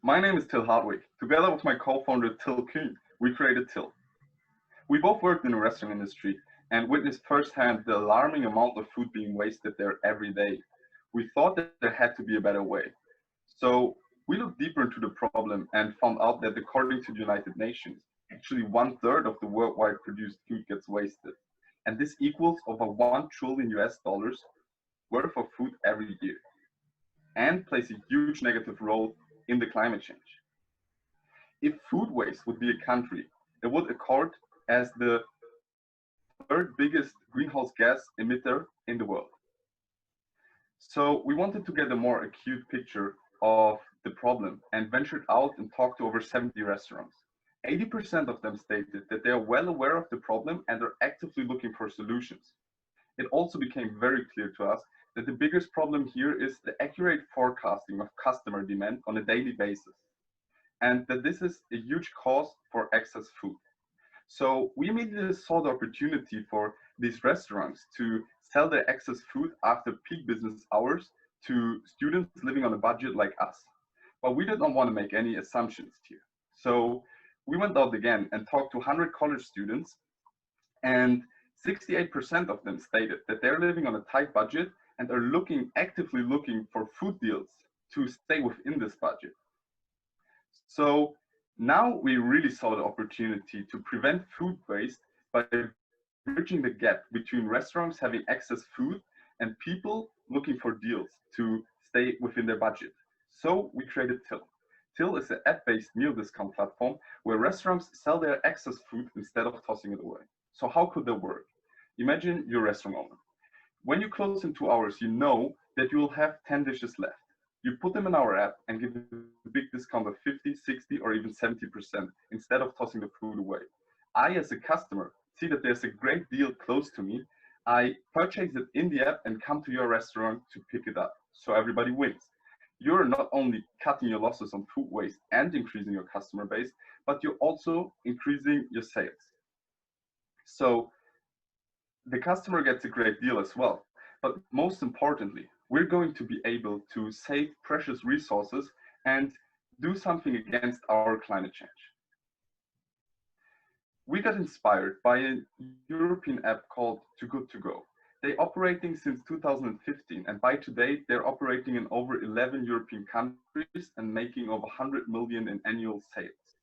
My name is Till Hardwick. Together with my co-founder Till Kuhn, we created Till. We both worked in the restaurant industry and witnessed firsthand the alarming amount of food being wasted there every day. We thought that there had to be a better way. So we looked deeper into the problem and found out that according to the United Nations, actually one-third of the worldwide produced food gets wasted. And this equals over 1 trillion US dollars worth of food every year and plays a huge negative role in the climate change. If food waste would be a country, it would accord as the third biggest greenhouse gas emitter in the world. So we wanted to get a more acute picture of the problem and ventured out and talked to over 70 restaurants. 80% of them stated that they are well aware of the problem and are actively looking for solutions. It also became very clear to us that the biggest problem here is the accurate forecasting of customer demand on a daily basis, and that this is a huge cause for excess food. So we immediately saw the opportunity for these restaurants to sell their excess food after peak business hours to students living on a budget like us. But we did not want to make any assumptions here. So we went out again and talked to 100 college students, and 68% of them stated that they're living on a tight budget and are actively looking for food deals to stay within this budget. So now we really saw the opportunity to prevent food waste by bridging the gap between restaurants having excess food and people looking for deals to stay within their budget. So we created Till. Till is an app-based meal discount platform where restaurants sell their excess food instead of tossing it away. So how could that work? Imagine you're a restaurant owner. When you close in 2 hours, you know that you will have 10 dishes left. You put them in our app and give a big discount of 50, 60, or even 70% instead of tossing the food away. I, as a customer, see that there's a great deal close to me. I purchase it in the app and come to your restaurant to pick it up. So everybody wins. You're not only cutting your losses on food waste and increasing your customer base, but you're also increasing your sales. So the customer gets a great deal as well. But most importantly, we're going to be able to save precious resources and do something against our climate change. We got inspired by a European app called Too Good To Go. They're operating since 2015, and by today, they're operating in over 11 European countries and making over 100 million in annual sales.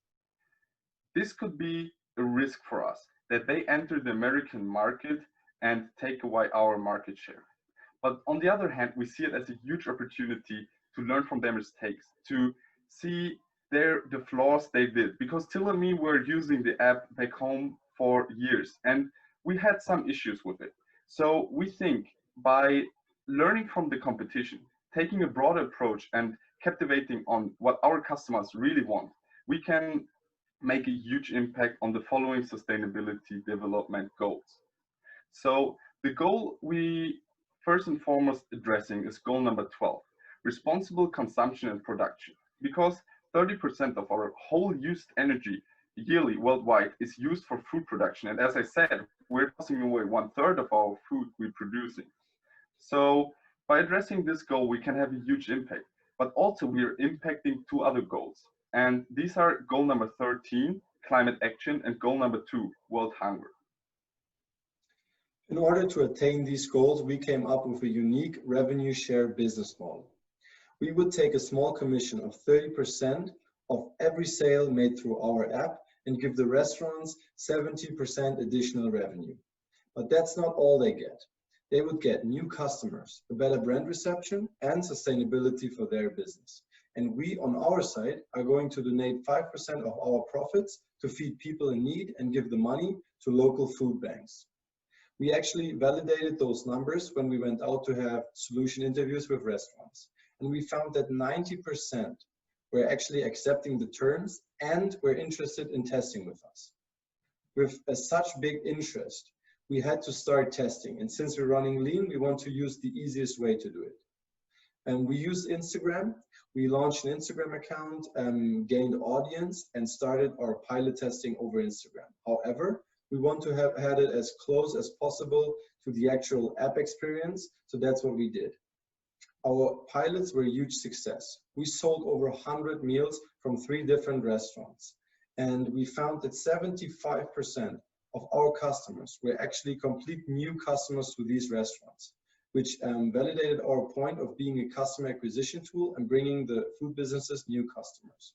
This could be a risk for us, that they enter the American market and take away our market share. But on the other hand, we see it as a huge opportunity to learn from their mistakes, to see the flaws they did. Because Till and me were using the app back home for years, and we had some issues with it. So we think by learning from the competition, taking a broader approach and captivating on what our customers really want, we can make a huge impact on the following sustainability development goals. So the goal we first and foremost addressing is goal number 12, responsible consumption and production. Because 30% of our whole used energy yearly worldwide is used for food production. And as I said, we're tossing away 1/3 of our food we're producing. So by addressing this goal, we can have a huge impact. But also we are impacting two other goals. And these are goal number 13, climate action, and goal number 2, world hunger. In order to attain these goals, we came up with a unique revenue share business model. We would take a small commission of 30% of every sale made through our app and give the restaurants 70% additional revenue. But that's not all they get. They would get new customers, a better brand reception, and sustainability for their business. And we, on our side, are going to donate 5% of our profits to feed people in need and give the money to local food banks. We actually validated those numbers when we went out to have solution interviews with restaurants. And we found that 90% were actually accepting the terms and were interested in testing with us. With such big interest, we had to start testing. And since we're running lean, we want to use the easiest way to do it. And we used Instagram. We launched an Instagram account, gained audience, and started our pilot testing over Instagram. However, we want to have had it as close as possible to the actual app experience, so that's what we did. Our pilots were a huge success. We sold over 100 meals from 3 different restaurants, and we found that 75% of our customers were actually complete new customers to these restaurants, which validated our point of being a customer acquisition tool and bringing the food businesses new customers.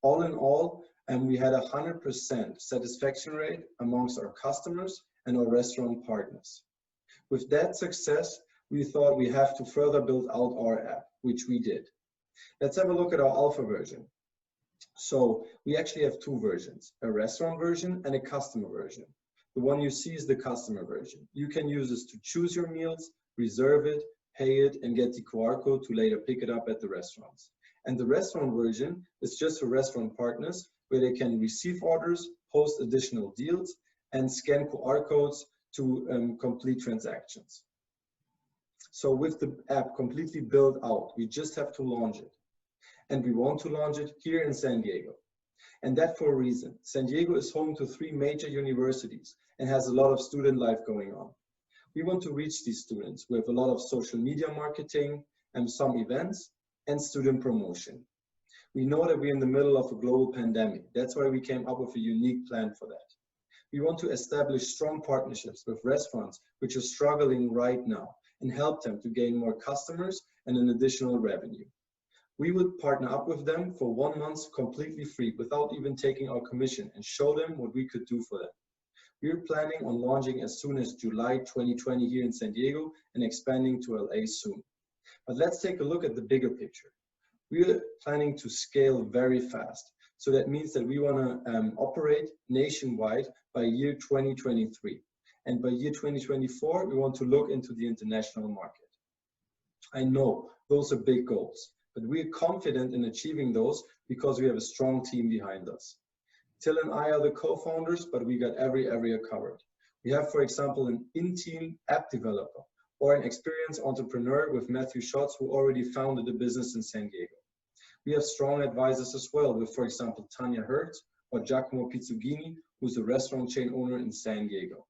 All in all, we had a 100% satisfaction rate amongst our customers and our restaurant partners. With that success, we thought we have to further build out our app, which we did. Let's have a look at our alpha version. So we actually have 2 versions, a restaurant version and a customer version. The one you see is the customer version. You can use this to choose your meals, reserve it, pay it, and get the QR code to later pick it up at the restaurants. And the restaurant version is just for restaurant partners, where they can receive orders, post additional deals, and scan QR codes to complete transactions. So with the app completely built out, we just have to launch it. And we want to launch it here in San Diego. And that for a reason. San Diego is home to 3 major universities and has a lot of student life going on. We want to reach these students with a lot of social media marketing and some events and student promotion. We know that we're in the middle of a global pandemic. That's why we came up with a unique plan for that. We want to establish strong partnerships with restaurants which are struggling right now and help them to gain more customers and an additional revenue. We would partner up with them for 1 month completely free without even taking our commission and show them what we could do for them. We're planning on launching as soon as July 2020 here in San Diego and expanding to LA soon. But let's take a look at the bigger picture. We're planning to scale very fast. So that means that we want to operate nationwide by year 2023. And by year 2024, we want to look into the international market. I know those are big goals, but we're confident in achieving those because we have a strong team behind us. Till and I are the co-founders, but we got every area covered. We have, for example, an in-team app developer or an experienced entrepreneur with Matthew Schatz, who already founded a business in San Diego. We have strong advisors as well with, for example, Tanya Hertz or Giacomo Pizzugini, who's a restaurant chain owner in San Diego.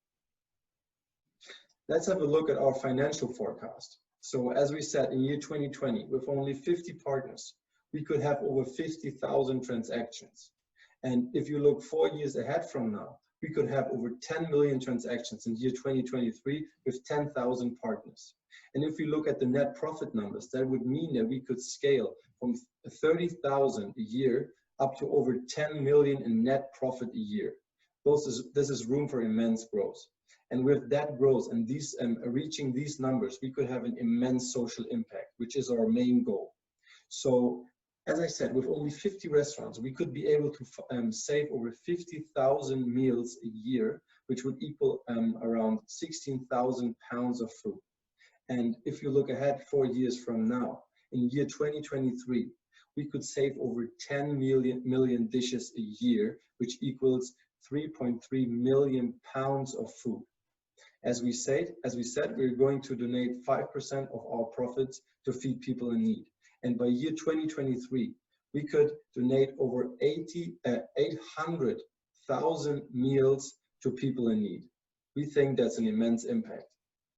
Let's have a look at our financial forecast. So as we said, in year 2020, with only 50 partners, we could have over 50,000 transactions. And if you look 4 years ahead from now, we could have over 10 million transactions in year 2023 with 10,000 partners. And if we look at the net profit numbers, that would mean that we could scale from 30,000 a year up to over 10 million in net profit a year. This is room for immense growth. And with that growth and these reaching these numbers, we could have an immense social impact, which is our main goal. So, as I said, with only 50 restaurants, we could be able to save over 50,000 meals a year, which would equal around 16,000 pounds of food. And if you look ahead 4 years from now, in year 2023, we could save over 10 million dishes a year, which equals 3.3 million pounds of food. As we said, we're going to donate 5% of our profits to feed people in need. And by year 2023, we could donate over 800,000 meals to people in need. We think that's an immense impact.